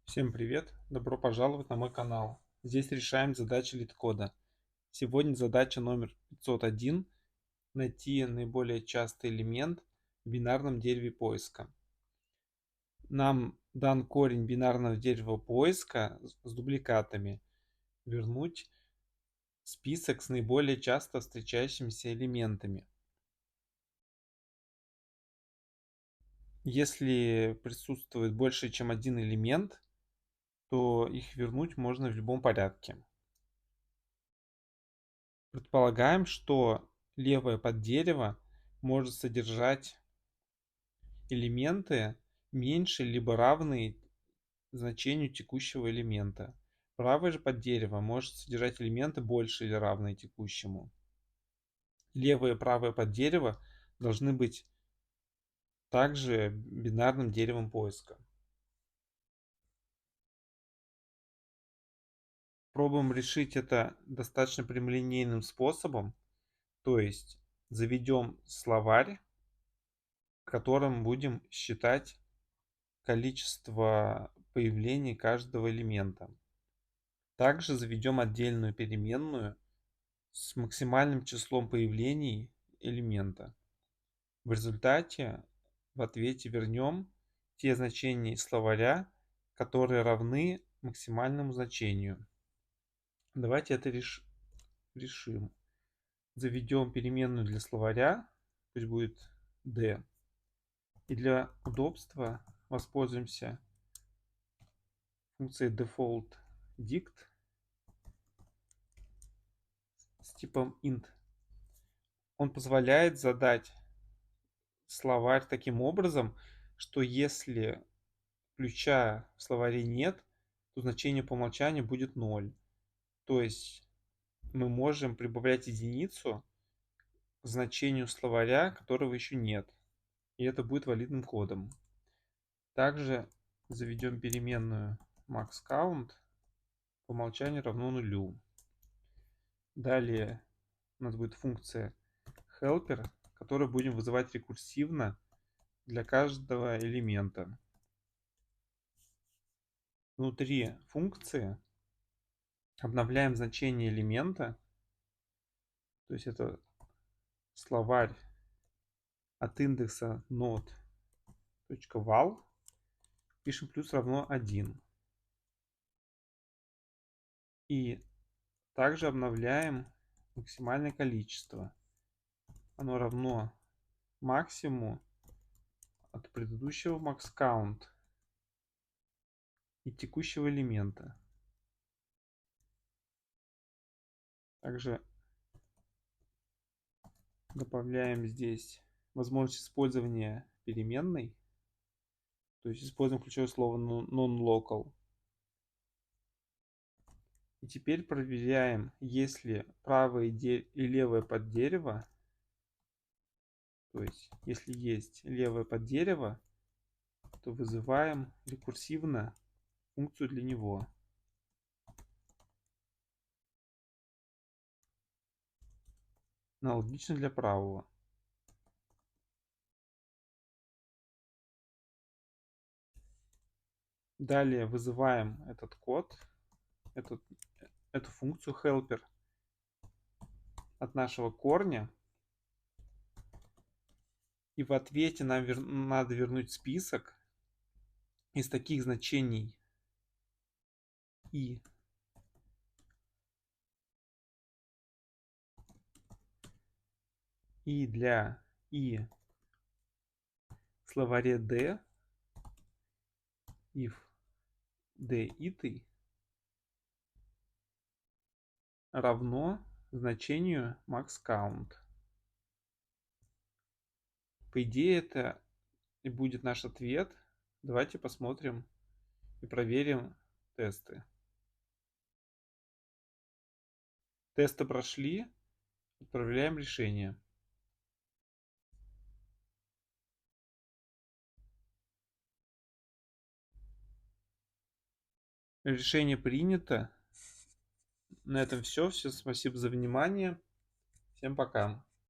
Всем привет! Добро пожаловать на мой канал. Здесь решаем задачи LeetCode. Сегодня задача номер 501. Найти наиболее частый элемент в бинарном дереве поиска. Нам дан корень бинарного дерева поиска с дубликатами. Вернуть список с наиболее часто встречающимися элементами. Если присутствует больше, чем один элемент, то их вернуть можно в любом порядке. Предполагаем, что левое поддерево может содержать элементы меньше либо равные значению текущего элемента. Правое же поддерево может содержать элементы больше или равные текущему. Левое и правое поддерево должны быть также бинарным деревом поиска. Пробуем решить это достаточно прямолинейным способом, то есть заведем словарь, в котором будем считать количество появлений каждого элемента. Также заведем отдельную переменную с максимальным числом появлений элемента. В результате в ответе вернем те значения из словаря, которые равны максимальному значению. Давайте это решим. Заведем переменную для словаря, пусть будет d. И для удобства воспользуемся функцией default_dict с типом int. Он позволяет задать словарь таким образом, что если ключа в словаре нет, то значение по умолчанию будет 0. То есть мы можем прибавлять единицу к значению словаря, которого еще нет. И это будет валидным кодом. Также заведем переменную maxCount, по умолчанию равно 0. Далее у нас будет функция helper, которую будем вызывать рекурсивно для каждого элемента. Внутри функции обновляем значение элемента, то есть это словарь от индекса node.val, пишем плюс равно 1. И также обновляем максимальное количество. Оно равно максимуму от предыдущего maxCount и текущего элемента. Также добавляем здесь возможность использования переменной, то есть используем ключевое слово non-local. И теперь проверяем, если правое и левое поддерево, то есть если есть левое поддерево, то вызываем рекурсивно функцию для него. Аналогично для правого. Далее вызываем этот код, эту функцию helper от нашего корня. И в ответе нам надо вернуть список из таких значений и для и в словаре d if d it равно значению maxCount. По идее, это и будет наш ответ. Давайте посмотрим и проверим тесты. Тесты прошли. Отправляем решение. Решение принято. На этом все. Всем спасибо за внимание. Всем пока.